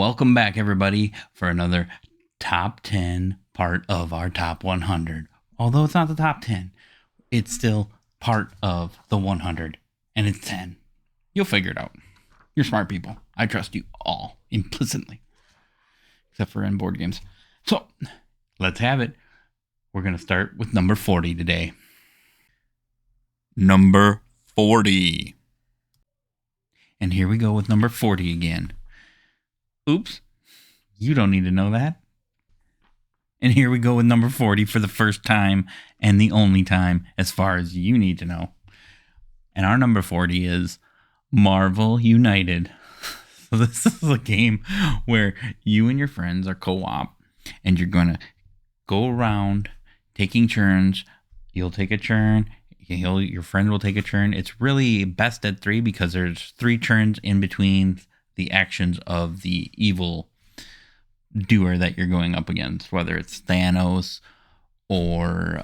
Welcome back, everybody, for another top 10 part of our top 100. Although it's not the top 10, it's still part of the 100, and it's 10. You'll figure it out. You're smart people. I trust you all implicitly, except for in board games. So, let's have it. We're going to start with number 40 today. Number 40. And here we go with number 40 again. Oops, you don't need to know that. And here we go with number 40 for the first time and the only time as far as you need to know. And our number 40 is Marvel United. So this is a game where you and your friends are co-op and you're going to go around taking turns. You'll take a turn. Your friend will take a turn. It's really best at 3 because there's 3 turns in between the actions of the evil doer that you're going up against, whether it's Thanos or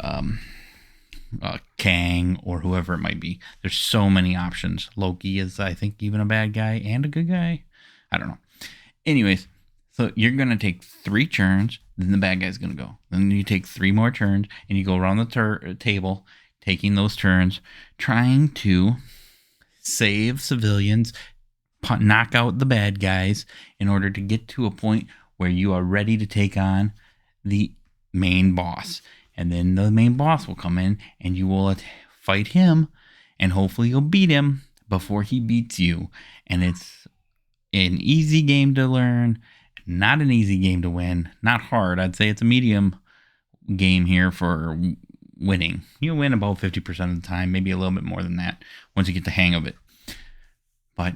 Kang or whoever it might be. There's so many options. Loki is, I think, even a bad guy and a good guy. I don't know. Anyways, so you're going to take 3 turns, then the bad guy's going to go. Then you take 3 more turns, and you go around the table, taking those turns, trying to save civilians, knock out the bad guys in order to get to a point where you are ready to take on the main boss. And then the main boss will come in and you will fight him, and hopefully you'll beat him before he beats you. And it's an easy game to learn, not an easy game to win, not hard. I'd say it's a medium game here for winning. You'll win about 50% of the time, maybe a little bit more than that once you get the hang of it. But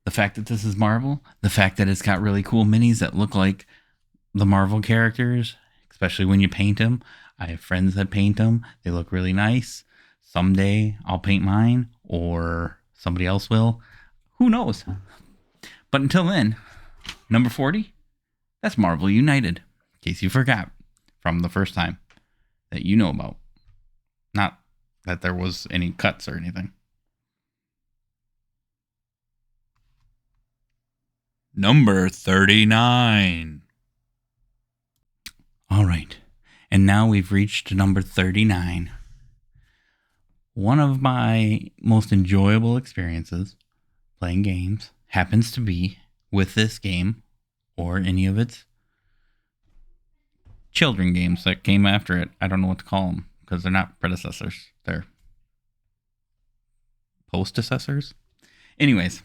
the fact that this is Marvel, the fact that it's got really cool minis that look like the Marvel characters, especially when you paint them. I have friends that paint them. They look really nice. Someday I'll paint mine, or somebody else will. Who knows? But until then, number 40, that's Marvel United. In case you forgot from the first time that you know about. Not that there was any cuts or anything. Number 39. All right. And now we've reached number 39. One of my most enjoyable experiences playing games happens to be with this game or any of its children games that came after it. I don't know what to call them because they're not predecessors. They're post-decessors. Anyways.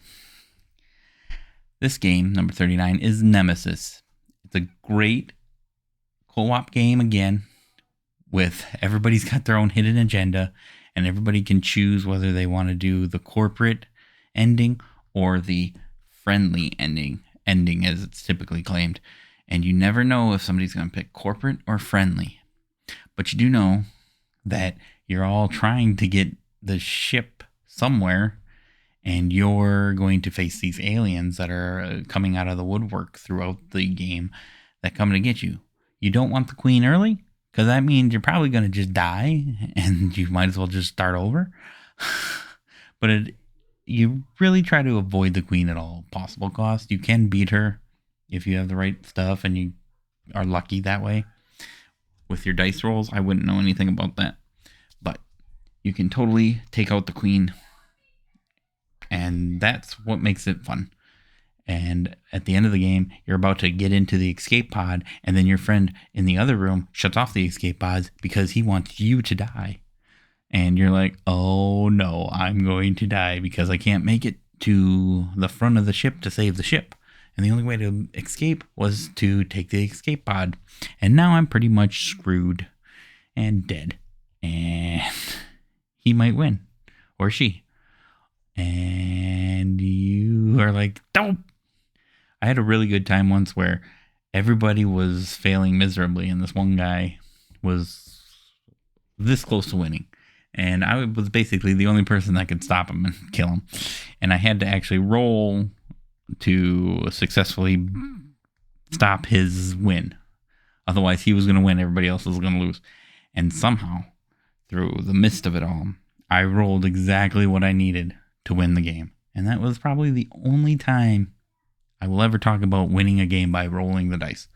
This game, number 39, is Nemesis. It's a great co-op game again, with everybody's got their own hidden agenda, and everybody can choose whether they want to do the corporate ending or the friendly ending as it's typically claimed. And you never know if somebody's going to pick corporate or friendly. But you do know that you're all trying to get the ship somewhere, and you're going to face these aliens that are coming out of the woodwork throughout the game that come to get you. You don't want the queen early, because that means you're probably going to just die, and you might as well just start over. But you really try to avoid the queen at all possible cost. You can beat her if you have the right stuff, and you are lucky that way. With your dice rolls, I wouldn't know anything about that. But you can totally take out the queen. And that's what makes it fun. And at the end of the game, you're about to get into the escape pod, and then your friend in the other room shuts off the escape pods because he wants you to die. And you're like, oh no, I'm going to die because I can't make it to the front of the ship to save the ship. And the only way to escape was to take the escape pod. And now I'm pretty much screwed and dead. And he might win. Or she. And you are like, don't. I had a really good time once where everybody was failing miserably, and this one guy was this close to winning. And I was basically the only person that could stop him and kill him. And I had to actually roll to successfully stop his win. Otherwise, he was going to win. Everybody else was going to lose. And somehow, through the midst of it all, I rolled exactly what I needed to win the game. And that was probably the only time I will ever talk about winning a game by rolling the dice.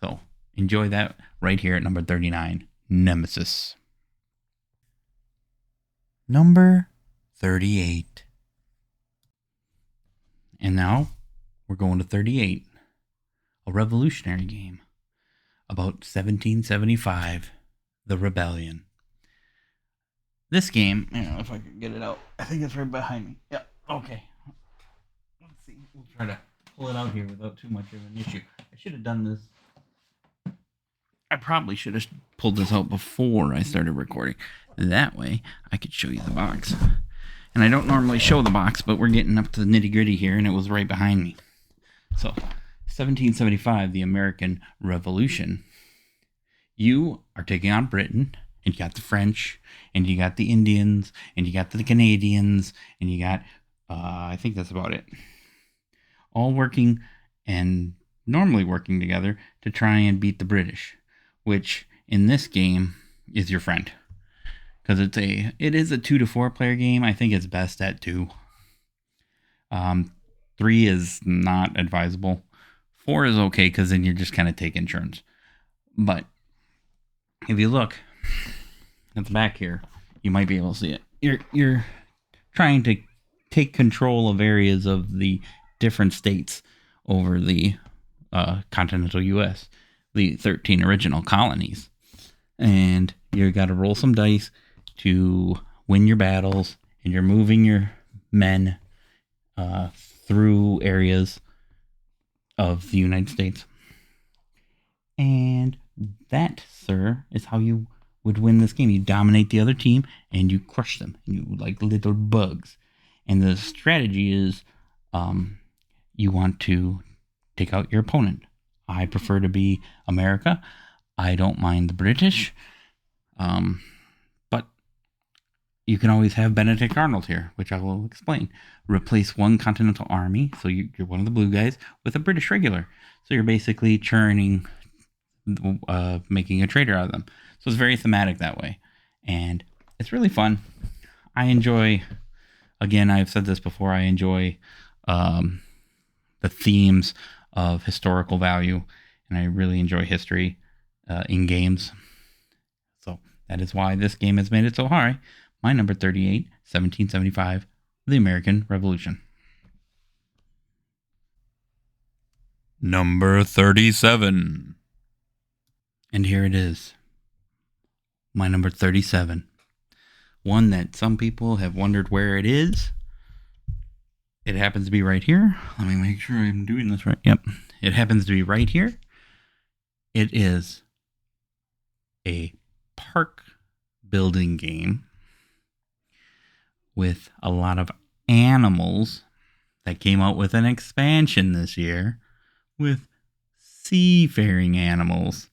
So enjoy that right here at number 39, Nemesis. Number 38. And now we're going to 38, a revolutionary game about 1775, the Rebellion. This game, if I can get it out, I think it's right behind me. Yeah, okay. Let's see. We'll try to pull it out here without too much of an issue. I should have done this. I probably should have pulled this out before I started recording. That way, I could show you the box. And I don't normally show the box, but we're getting up to the nitty-gritty here, and it was right behind me. So, 1775, the American Revolution. You are taking on Britain, and you got the French, and you got the Indians, and you got the Canadians, and you got, I think that's about it. All working and normally working together to try and beat the British, which in this game is your friend. Because it is a 2 to 4 player game. I think it's best at 2. 3 is not advisable. 4 is okay because then you're just kind of taking turns. But if you look at the back here, you might be able to see it. You're trying to take control of areas of the different states over the continental U.S., the 13 original colonies. And you got to roll some dice to win your battles, and you're moving your men through areas of the United States. And that, sir, is how you would win this game. You dominate the other team, and you crush them, and you like little bugs. And the strategy is you want to take out your opponent. I prefer to be America. I don't mind the British. But you can always have Benedict Arnold here, which I will explain. Replace one continental army, so you're one of the blue guys, with a British regular. So you're basically churning, making a traitor out of them. So it's very thematic that way. And it's really fun. I enjoy, again, I've said this before, I enjoy the themes of historical value, and I really enjoy history in games. So that is why this game has made it so high. My number 38, 1775, the American Revolution. Number 37. And here it is. My number 37. One that some people have wondered where it is. It happens to be right here. Let me make sure I'm doing this right. Yep. It happens to be right here. It is a park building game with a lot of animals that came out with an expansion this year with seafaring animals.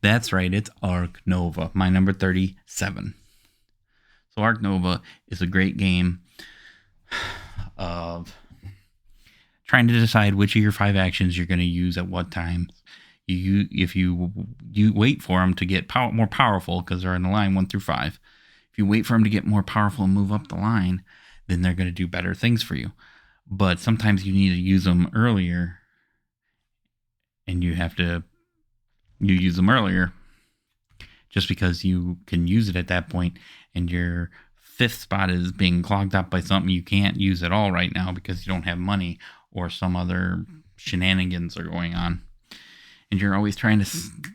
That's right, it's Ark Nova, my number 37. So Ark Nova is a great game of trying to decide which of your 5 actions you're going to use at what time. If you wait for them to get more powerful, because they're in the line 1 through 5. If you wait for them to get more powerful and move up the line, then they're going to do better things for you. But sometimes you need to use them earlier, and you use them earlier just because you can use it at that point, and your 5th spot is being clogged up by something you can't use at all right now because you don't have money or some other shenanigans are going on. And you're always trying to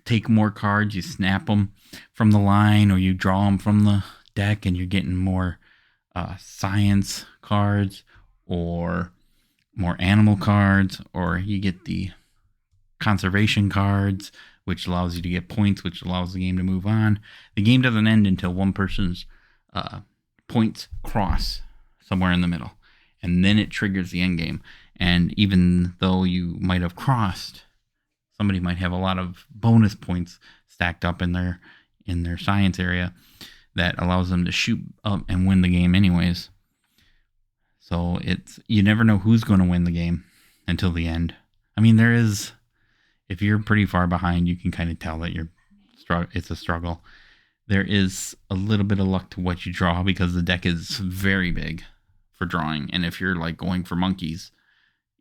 take more cards. You snap them from the line, or you draw them from the deck, and you're getting more science cards or more animal cards, or you get the conservation cards, which allows you to get points, which allows the game to move on. The game doesn't end until one person's points cross somewhere in the middle, and then it triggers the end game. And even though you might have crossed, somebody might have a lot of bonus points stacked up in their science area that allows them to shoot up and win the game anyways. So you never know who's going to win the game until the end. I mean, if you're pretty far behind, you can kind of tell that it's a struggle. There is a little bit of luck to what you draw because the deck is very big for drawing. And if you're like going for monkeys,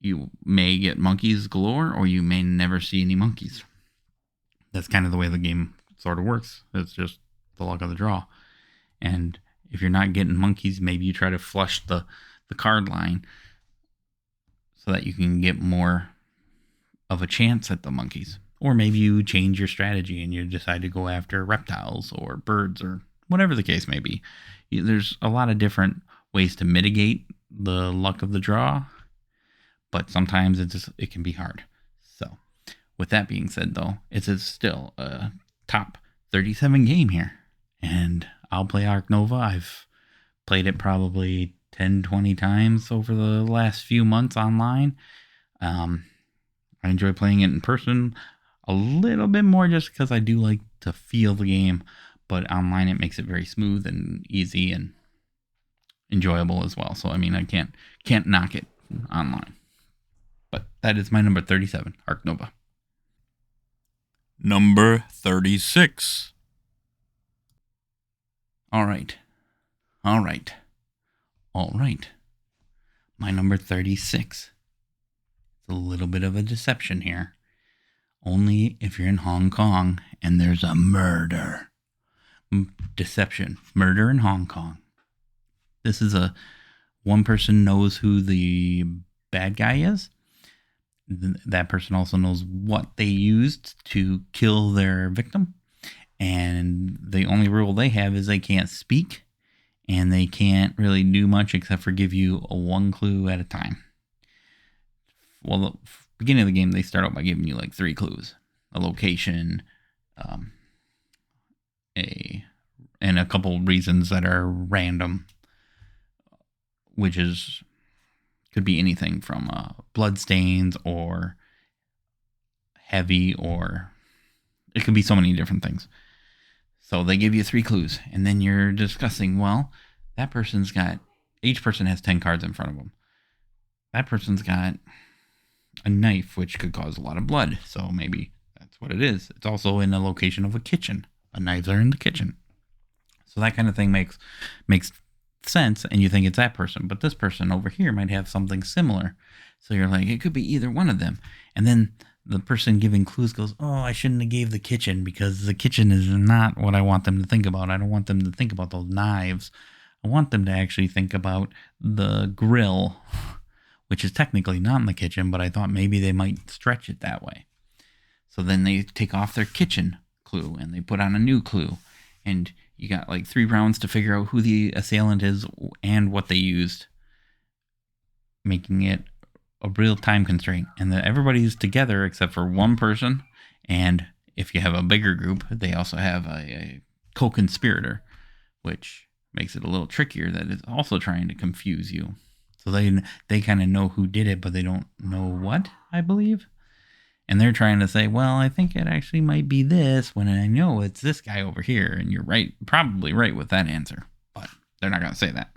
you may get monkeys galore, or you may never see any monkeys. That's kind of the way the game sort of works. It's just the luck of the draw. And if you're not getting monkeys, maybe you try to flush the card line so that you can get more of a chance at the monkeys. Or maybe you change your strategy and you decide to go after reptiles or birds or whatever the case may be. There's a lot of different ways to mitigate the luck of the draw, but sometimes it can be hard. So with that being said, though, it's still a top 37 game here. And I'll play Ark Nova. I've played it probably 10, 20 times over the last few months online. I enjoy playing it in person a little bit more just because I do like to feel the game. But online, it makes it very smooth and easy and enjoyable as well. So, I mean, I can't knock it online. But that is my number 37, Ark Nova. Number 36. All right. My number 36. It's a little bit of a deception here. Only if you're in Hong Kong and there's a murder. Deception. Murder in Hong Kong. This is one person knows who the bad guy is. That person also knows what they used to kill their victim. And the only rule they have is they can't speak. And they can't really do much except for give you one clue at a time. Well, the beginning of the game, they start out by giving you like 3 clues. A location, and a couple reasons that are random, which could be anything from blood stains or heavy, or it could be so many different things. So they give you 3 clues, and then you're discussing, well, each person has 10 cards in front of them. That person's got a knife, which could cause a lot of blood, so maybe that's what it is. It's also in the location of a kitchen. Knives are in the kitchen. So that kind of thing makes sense, and you think it's that person. But this person over here might have something similar. So you're like, it could be either one of them. And then the person giving clues goes, oh, I shouldn't have gave the kitchen because the kitchen is not what I want them to think about. I don't want them to think about those knives. I want them to actually think about the grill, which is technically not in the kitchen, but I thought maybe they might stretch it that way. So then they take off their kitchen clue and they put on a new clue. And you got like 3 rounds to figure out who the assailant is and what they used, making it a real time constraint. And everybody's together except for one person. And if you have a bigger group, they also have a co-conspirator, which makes it a little trickier, that is also trying to confuse you. So they kind of know who did it, but they don't know what, I believe. And they're trying to say, well, I think it actually might be this when I know it's this guy over here. And you're right, probably right with that answer. But they're not going to say that.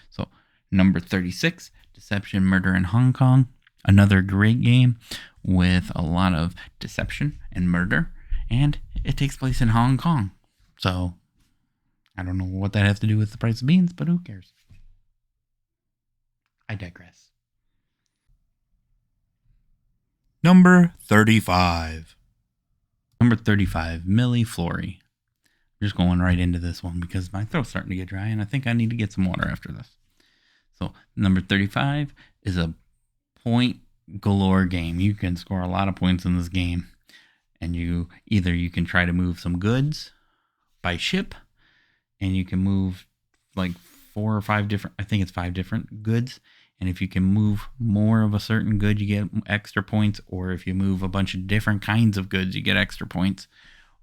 So number 36, Deception, Murder in Hong Kong. Another great game with a lot of deception and murder. And it takes place in Hong Kong. So I don't know what that has to do with the price of beans, but who cares? I digress. Number 35. Number 35, Millie Flory. I'm just going right into this one because my throat's starting to get dry and I think I need to get some water after this. So number 35 is a point galore game. You can score a lot of points in this game. And you can try to move some goods by ship, and you can move like 4 or 5 different, I think it's 5 different goods. And if you can move more of a certain good, you get extra points. Or if you move a bunch of different kinds of goods, you get extra points.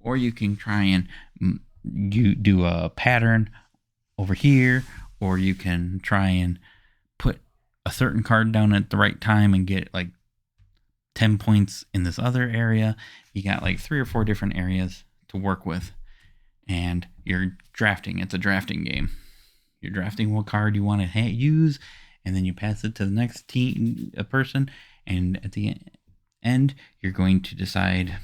Or you can try and you do a pattern over here. Or you can try and put a certain card down at the right time and get like 10 points in this other area. You got like 3 or 4 different areas to work with. And you're drafting. It's a drafting game. You're drafting what card you want to use. And then you pass it to the next person. And at the end, you're going to decide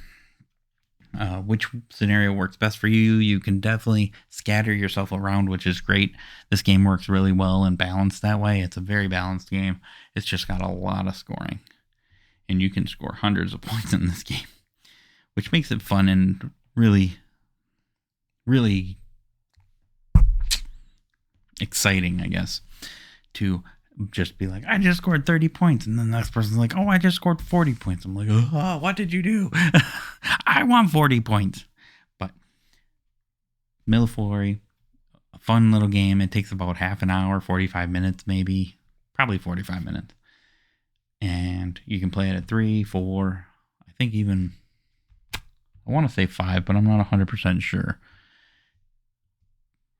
which scenario works best for you. You can definitely scatter yourself around, which is great. This game works really well and balanced that way. It's a very balanced game. It's just got a lot of scoring, and you can score hundreds of points in this game, which makes it fun and really, really exciting, I guess, to just be like, I just scored 30 points. And then the next person's like, oh, I just scored 40 points. I'm like, oh, what did you do? I want 40 points. But Millefiori, a fun little game. It takes about half an hour, 45 minutes, maybe, probably 45 minutes. And you can play it at 3, 4, I think even, I want to say 5, but I'm not 100% sure.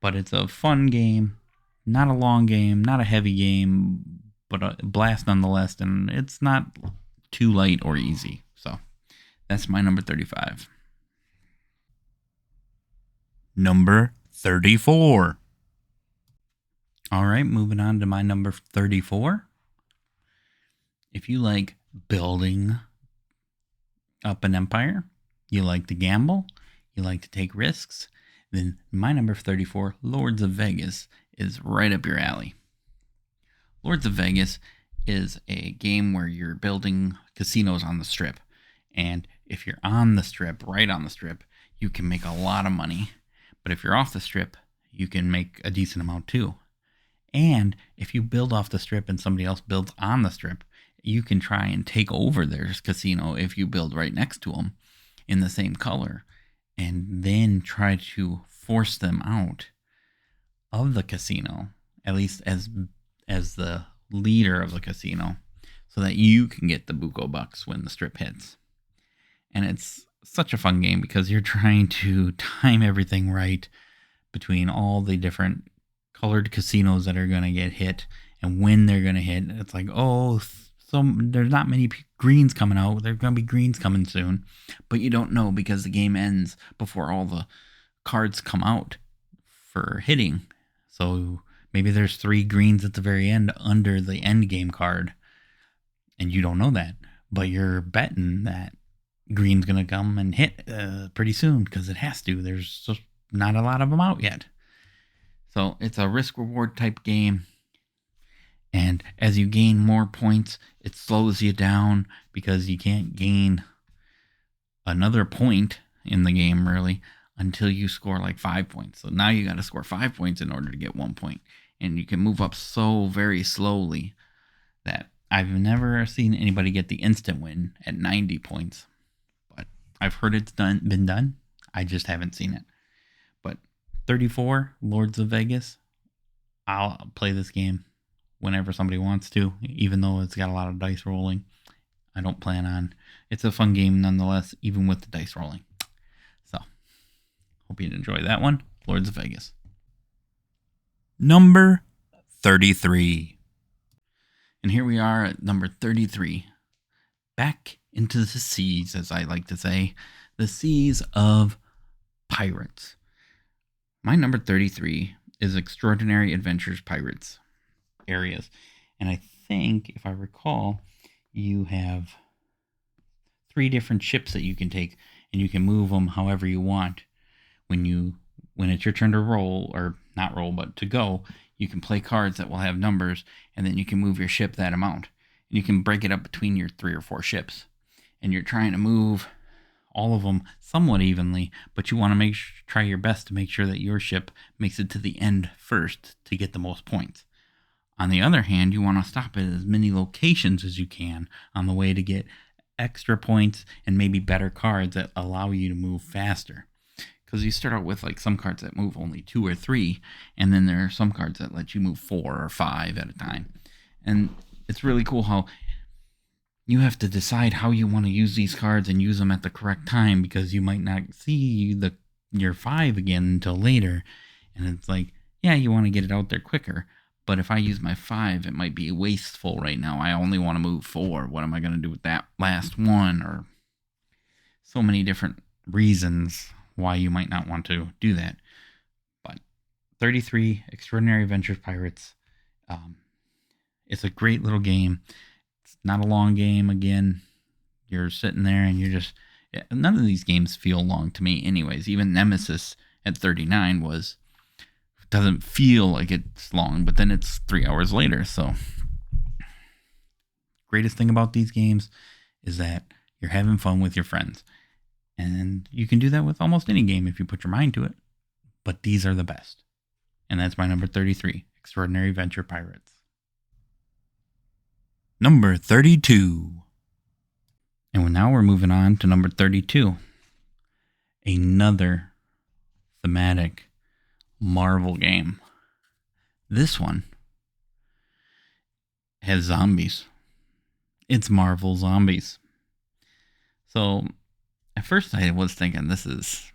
But it's a fun game. Not a long game, not a heavy game, but a blast nonetheless, and it's not too light or easy. So that's my number 35. Number 34. All right, moving on to my number 34. If you like building up an empire, you like to gamble, you like to take risks, then my number 34, Lords of Vegas, is right up your alley. Lords of Vegas is a game where you're building casinos on the strip. And if you're on the strip, right on the strip, you can make a lot of money. But if you're off the strip, you can make a decent amount too. And if you build off the strip and somebody else builds on the strip, you can try and take over their casino if you build right next to them in the same color, and then try to force them out of the casino, at least as the leader of the casino, so that you can get the buco bucks when the strip hits. And it's such a fun game because you're trying to time everything right between all the different colored casinos that are going to get hit and when they're going to hit. It's like, oh, so there's not many greens coming out. There's going to be greens coming soon, but you don't know because the game ends before all the cards come out for hitting. So maybe there's 3 greens at the very end under the end game card, and you don't know that, but you're betting that green's going to come and hit pretty soon because it has to. There's just not a lot of them out yet. So it's a risk-reward type game, and as you gain more points, it slows you down because you can't gain another point in the game, really, until you score like 5 points. So now you got to score 5 points in order to get 1 point. And you can move up so very slowly that I've never seen anybody get the instant win at 90 points. But I've heard it's been done. I just haven't seen it. But 34, Lords of Vegas, I'll play this game whenever somebody wants to, even though it's got a lot of dice rolling. I don't plan on. It's a fun game nonetheless, even with the dice rolling. So hope you enjoy that one. Lords of Vegas. Number 33. And here we are at number 33. Back into the seas, as I like to say. The seas of pirates. My number 33 is Extraordinary Adventures Pirates Areas. And I think, if I recall, you have 3 different ships that you can take, and you can move them however you want. When it's your turn to roll, or not roll, but to go, you can play cards that will have numbers, and then you can move your ship that amount. And you can break it up between your 3 or 4 ships. And you're trying to move all of them somewhat evenly, but you want to try your best to make sure that your ship makes it to the end first to get the most points. On the other hand, you want to stop at as many locations as you can on the way to get extra points and maybe better cards that allow you to move faster. Because you start out with like some cards that move only 2 or 3, and then there are some cards that let you move 4 or 5 at a time. And it's really cool how you have to decide how you want to use these cards and use them at the correct time, because you might not see your 5 again until later. And it's like, yeah, you want to get it out there quicker, but if I use my 5, it might be wasteful right now. I only want to move 4. What am I going to do with that last one? Or so many different reasons why you might not want to do that. But 33, Extraordinary Adventures Pirates. It's a great little game. It's not a long game. Again, you're sitting there and you're just None of these games feel long to me anyways. Even Nemesis at 39 doesn't feel like it's long, but then it's 3 hours later. So greatest thing about these games is that you're having fun with your friends. And you can do that with almost any game if you put your mind to it. But these are the best. And that's my number 33, Extraordinary Venture Pirates. Number 32. And now we're moving on to number 32. Another thematic Marvel game. This one has zombies. It's Marvel Zombies. So at first I was thinking this is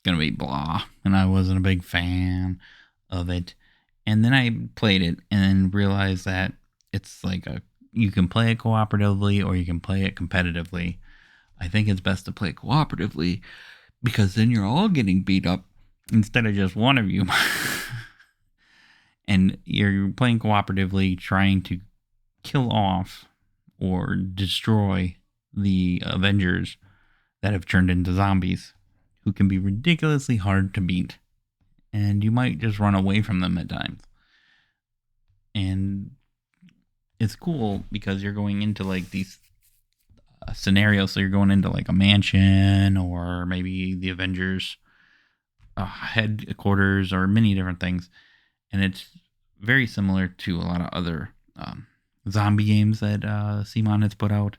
going to be blah, and I wasn't a big fan of it. And then I played it and realized that it's like you can play it cooperatively or you can play it competitively. I think it's best to play cooperatively because then you're all getting beat up instead of just one of you. And you're playing cooperatively, trying to kill off or destroy the Avengers that have turned into zombies, who can be ridiculously hard to beat. And you might just run away from them at times. And it's cool because you're going into like these scenarios. So you're going into like a mansion or maybe the Avengers headquarters or many different things. And it's very similar to a lot of other zombie games that CMON has put out.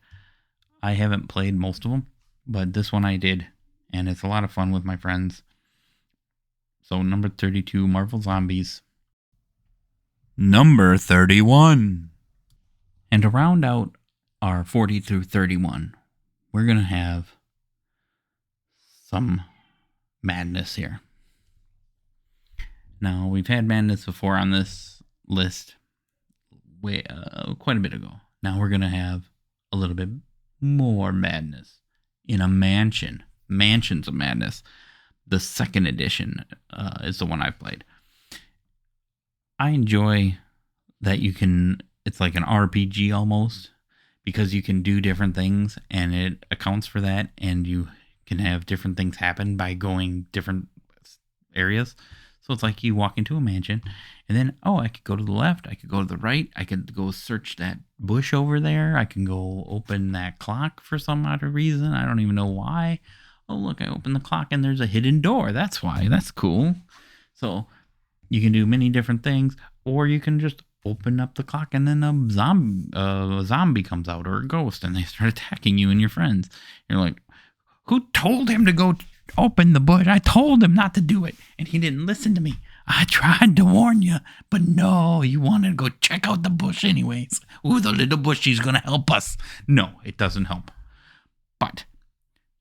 I haven't played most of them, but this one I did. And it's a lot of fun with my friends. So number 32, Marvel Zombies. Number 31. And to round out our 40 through 31, we're going to have some madness here. Now, we've had madness before on this list quite a bit ago. Now we're going to have a little bit more madness in a mansion. Mansions of Madness. The second edition is the one I've played. I enjoy that it's like an RPG almost, because you can do different things and it accounts for that, and you can have different things happen by going different areas. So it's like you walk into a mansion and then, I could go to the left, I could go to the right, I could go search that bush over there, I can go open that clock for some odd reason. I don't even know why. Oh, look, I opened the clock and there's a hidden door. That's why. That's cool. So you can do many different things, or you can just open up the clock and then a zombie comes out, or a ghost, and they start attacking you and your friends. You're like, who told him to go open the bush? I told him not to do it, and he didn't listen to me. I tried to warn you, but no, you wanted to go check out the bush anyways. Ooh, the little bushy's going to help us. No, it doesn't help. But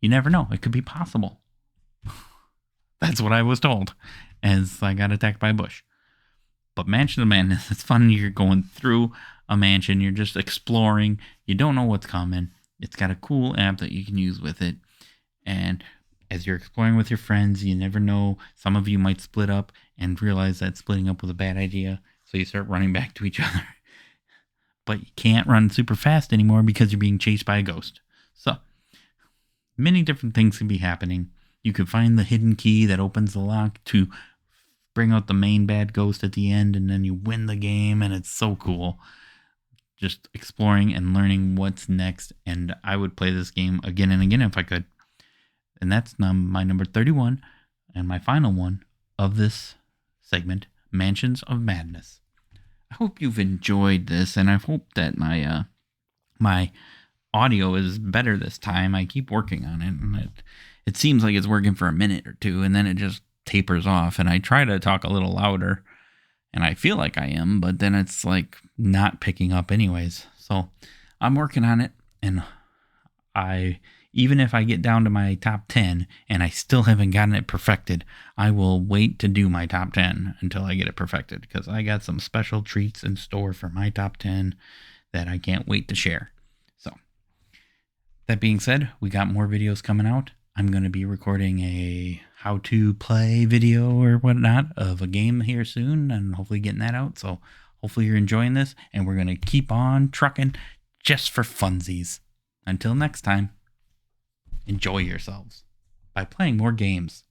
you never know. It could be possible. That's what I was told as I got attacked by a bush. But Mansion of Madness, it's fun. You're going through a mansion. You're just exploring. You don't know what's coming. It's got a cool app that you can use with it. And as you're exploring with your friends, you never know. Some of you might split up and realize that splitting up was a bad idea. So you start running back to each other. But you can't run super fast anymore because you're being chased by a ghost. So many different things can be happening. You can find the hidden key that opens the lock to bring out the main bad ghost at the end, and then you win the game, and it's so cool. Just exploring and learning what's next, and I would play this game again and again if I could. And that's my number 31, and my final one of this segment, Mansions of Madness. I hope you've enjoyed this, and I hope that my audio is better this time. I keep working on it, and it seems like it's working for a minute or two, and then it just tapers off, and I try to talk a little louder, and I feel like I am, but then it's like not picking up anyways. So I'm working on it, and even if I get down to my top 10 and I still haven't gotten it perfected, I will wait to do my top 10 until I get it perfected, because I got some special treats in store for my top 10 that I can't wait to share. So that being said, we got more videos coming out. I'm going to be recording a how to play video or whatnot of a game here soon, and hopefully getting that out. So hopefully you're enjoying this, and we're going to keep on trucking just for funsies. Until next time. enjoy yourselves by playing more games.